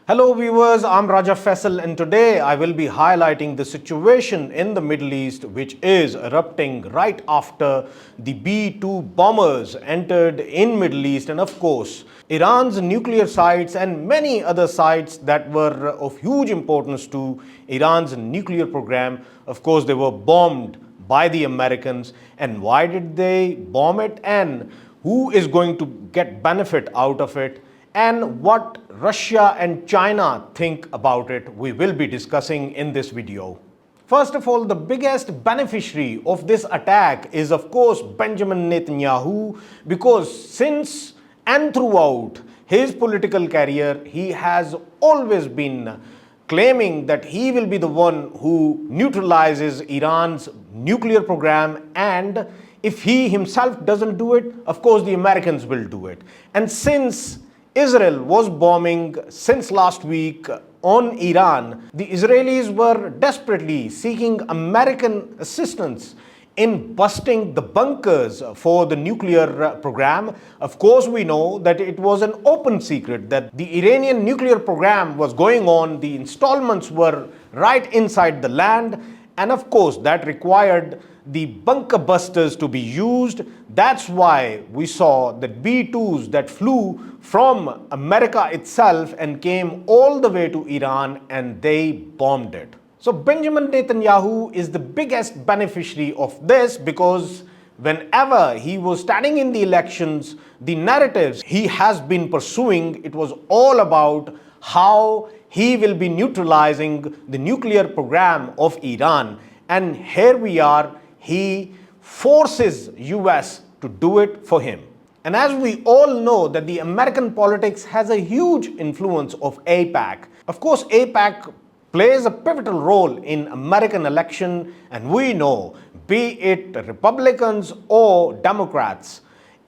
Hello viewers, I'm Raja Faisal and today I will be highlighting the situation in the Middle East which is erupting right after the B-2 bombers entered in Middle East, and of course Iran's nuclear sites and many other sites that were of huge importance to Iran's nuclear program. Of course, they were bombed by the Americans. And why did they bomb it, and who is going to get benefit out of it, and what Russia and China think about it, we will be discussing in this video. First of all, the biggest beneficiary of this attack is of course Benjamin Netanyahu, because since and throughout his political career, he has always been claiming that he will be the one who neutralizes Iran's nuclear program, and if he himself doesn't do it, of course the Americans will do it. And since Israel was bombing since last week on Iran, the Israelis were desperately seeking American assistance in busting the bunkers for the nuclear program. Of course, we know that it was an open secret that the Iranian nuclear program was going on. The installments were right inside the land, and of course that required the bunker busters to be used. That's why we saw that B-2s that flew from America itself and came all the way to Iran, and they bombed it. So Benjamin Netanyahu is the biggest beneficiary of this, because whenever he was standing in the elections, the narratives he has been pursuing, it was all about how he will be neutralizing the nuclear program of Iran. And here we are, he forces US to do it for him. And as we all know that the American politics has a huge influence of AIPAC. Of course, AIPAC plays a pivotal role in American election, and we know, be it Republicans or Democrats,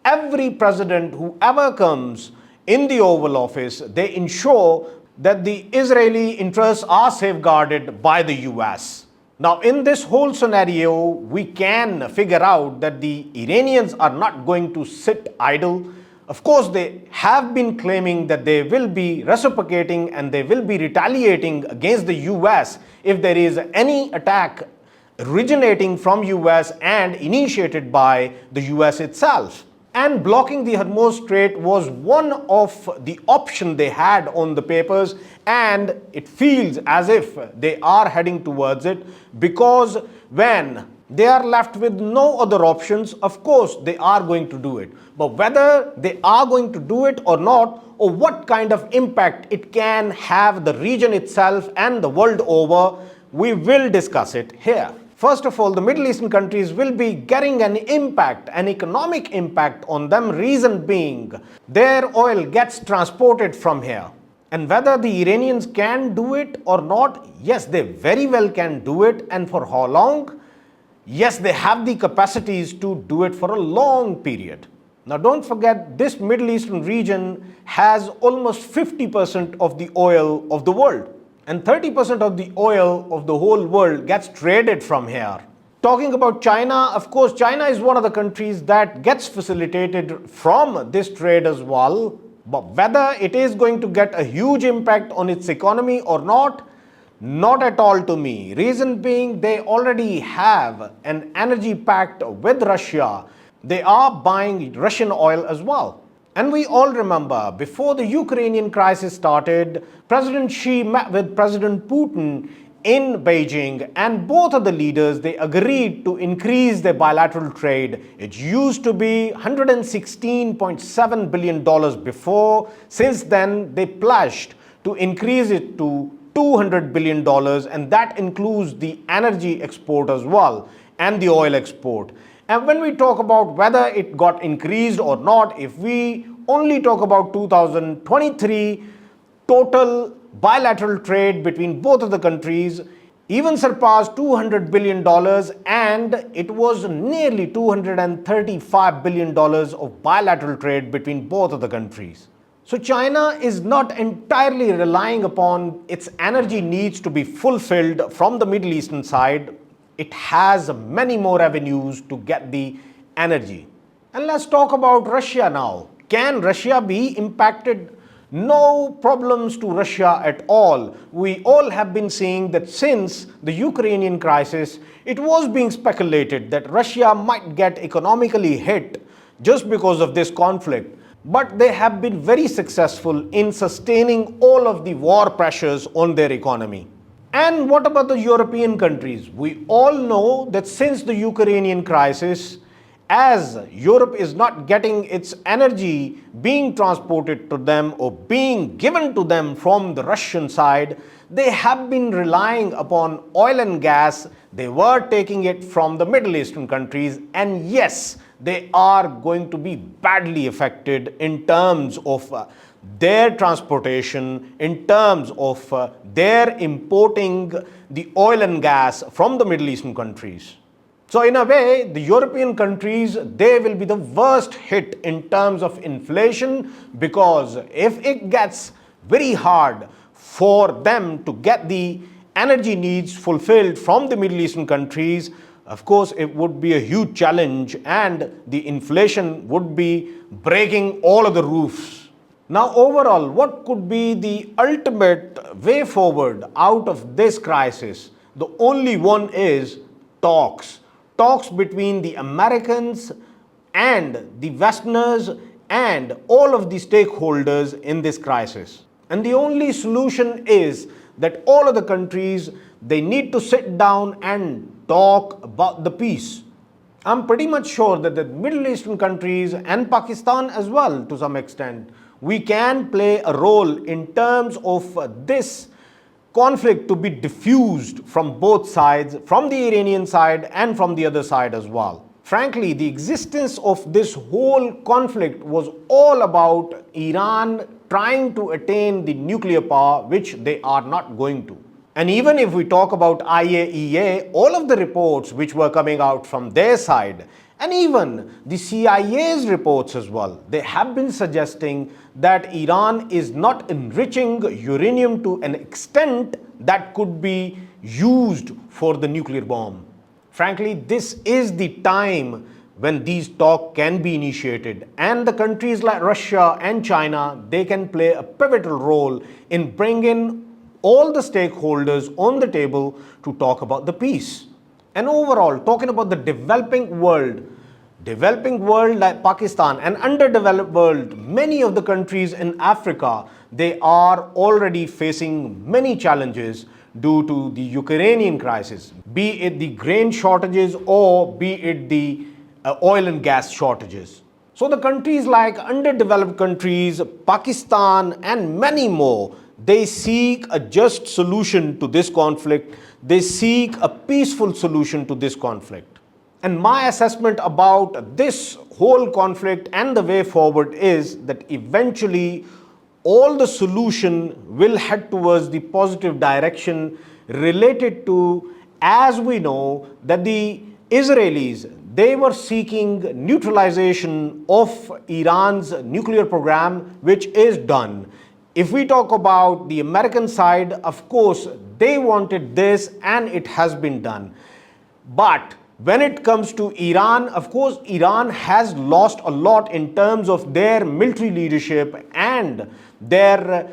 every president who ever comes in the Oval Office, they ensure that the Israeli interests are safeguarded by the US. Now, in this whole scenario, we can figure out that the Iranians are not going to sit idle. Of course, they have been claiming that they will be reciprocating and they will be retaliating against the US if there is any attack originating from US and initiated by the US itself. And blocking the Hormuz Strait was one of the options they had on the papers, and it feels as if they are heading towards it, because when they are left with no other options, of course they are going to do it. But whether they are going to do it or not, or what kind of impact it can have the region itself and the world over, we will discuss it here. First of all, the Middle Eastern countries will be getting an impact, an economic impact on them, reason being their oil gets transported from here. And whether the Iranians can do it or not, yes, they very well can do it. And for how long? Yes, they have the capacities to do it for a long period. Now, don't forget, this Middle Eastern region has almost 50% of the oil of the world. And 30% of the oil of the whole world gets traded from here. Talking about China, of course, China is one of the countries that gets facilitated from this trade as well. But whether it is going to get a huge impact on its economy or not at all to me. Reason being, they already have an energy pact with Russia. They are buying Russian oil as well. And we all remember, before the Ukrainian crisis started, President Xi met with President Putin in Beijing, and both of the leaders, they agreed to increase their bilateral trade. It used to be $116.7 billion before. Since then, they pledged to increase it to $200 billion, and that includes the energy export as well and the oil export. And when we talk about whether it got increased or not, if we only talk about 2023, total bilateral trade between both of the countries even surpassed $200 billion, and it was nearly $235 billion of bilateral trade between both of the countries. So China is not entirely relying upon its energy needs to be fulfilled from the Middle Eastern side. It has many more avenues to get the energy. And let's talk about Russia now. Can Russia be impacted No problems to Russia at all. We all have been seeing that since the Ukrainian crisis, it was being speculated that Russia might get economically hit just because of this conflict. But they have been very successful in sustaining all of the war pressures on their economy. And what about the European countries? We all know that since the Ukrainian crisis, as Europe is not getting its energy being transported to them or being given to them from the Russian side, they have been relying upon oil and gas. They were taking it from the Middle Eastern countries, and yes, they are going to be badly affected in terms of their transportation, in terms of their importing the oil and gas from the Middle Eastern countries. So in a way, the European countries, they will be the worst hit in terms of inflation, because if it gets very hard for them to get the energy needs fulfilled from the Middle Eastern countries, of course, it would be a huge challenge and the inflation would be breaking all of the roofs. Now, overall, what could be the ultimate way forward out of this crisis? The only one is talks. Talks between the Americans and the Westerners and all of the stakeholders in this crisis. And the only solution is that all of the countries, they need to sit down and talk about the peace. I'm pretty much sure that the Middle Eastern countries and Pakistan as well, to some extent, we can play a role in terms of this conflict to be diffused from both sides, from the Iranian side and from the other side as well. Frankly, the existence of this whole conflict was all about Iran trying to attain the nuclear power, which they are not going to. And even if we talk about IAEA, all of the reports which were coming out from their side, and even the CIA's reports as well, they have been suggesting that Iran is not enriching uranium to an extent that could be used for the nuclear bomb. Frankly, this is the time when these talks can be initiated, and the countries like Russia and China, they can play a pivotal role in bringing all the stakeholders on the table to talk about the peace. And overall, talking about the developing world like Pakistan and underdeveloped world, many of the countries in Africa, they are already facing many challenges due to the Ukrainian crisis, be it the grain shortages or be it the oil and gas shortages. So the countries like underdeveloped countries, Pakistan and many more, they seek a just solution to this conflict. They seek a peaceful solution to this conflict. And my assessment about this whole conflict and the way forward is that eventually all the solution will head towards the positive direction related to, as we know, that the Israelis, they were seeking neutralization of Iran's nuclear program, which is done. If we talk about the American side, of course, they wanted this and it has been done. But when it comes to Iran, of course, Iran has lost a lot in terms of their military leadership and their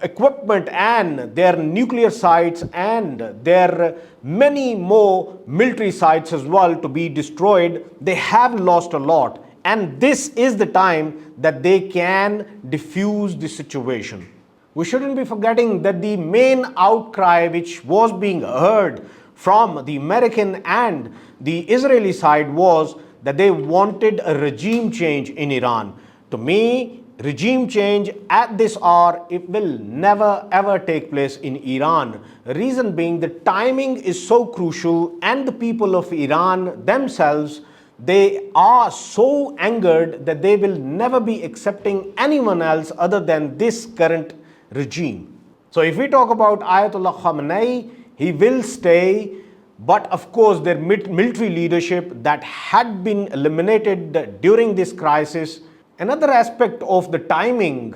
equipment and their nuclear sites and their many more military sites as well to be destroyed. They have lost a lot, and this is the time that they can diffuse the situation. We shouldn't be forgetting that the main outcry which was being heard from the American and the Israeli side was that they wanted a regime change in Iran. To me, regime change at this hour, it will never ever take place in Iran. Reason being, the timing is so crucial, and the people of Iran themselves, they are so angered that they will never be accepting anyone else other than this current regime. So if we talk about Ayatollah Khamenei, he will stay, but of course their military leadership that had been eliminated during this crisis. Another aspect of the timing,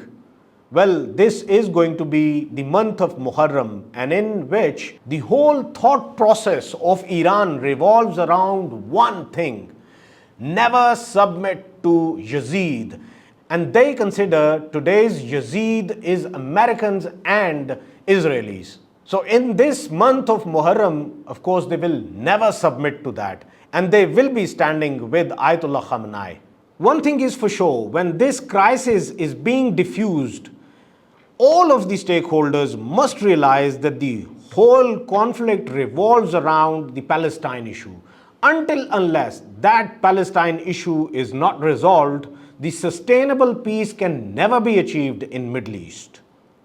well, this is going to be the month of Muharram, and in which the whole thought process of Iran revolves around one thing: never submit to Yazid. And they consider today's Yazid is Americans and Israelis. So in this month of Muharram, of course, they will never submit to that. And they will be standing with Ayatollah Khamenei. One thing is for sure, when this crisis is being diffused, all of the stakeholders must realize that the whole conflict revolves around the Palestine issue. Unless that Palestine issue is not resolved, the sustainable peace can never be achieved in Middle East.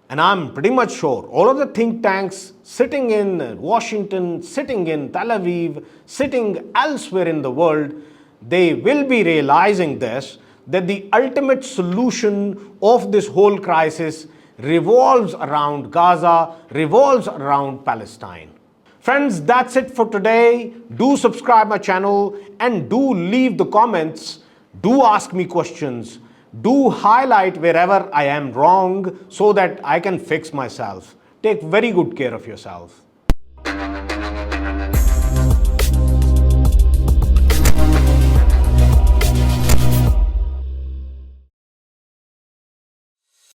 And I'm pretty much sure all of the think tanks sitting in Washington, sitting in Tel Aviv, sitting elsewhere in the world, they will be realizing this, that the ultimate solution of this whole crisis revolves around Gaza, revolves around Palestine. Friends, that's it for today. Do subscribe my channel and do leave the comments. Do ask me questions. Do highlight wherever I am wrong so that I can fix myself. Take very good care of yourself.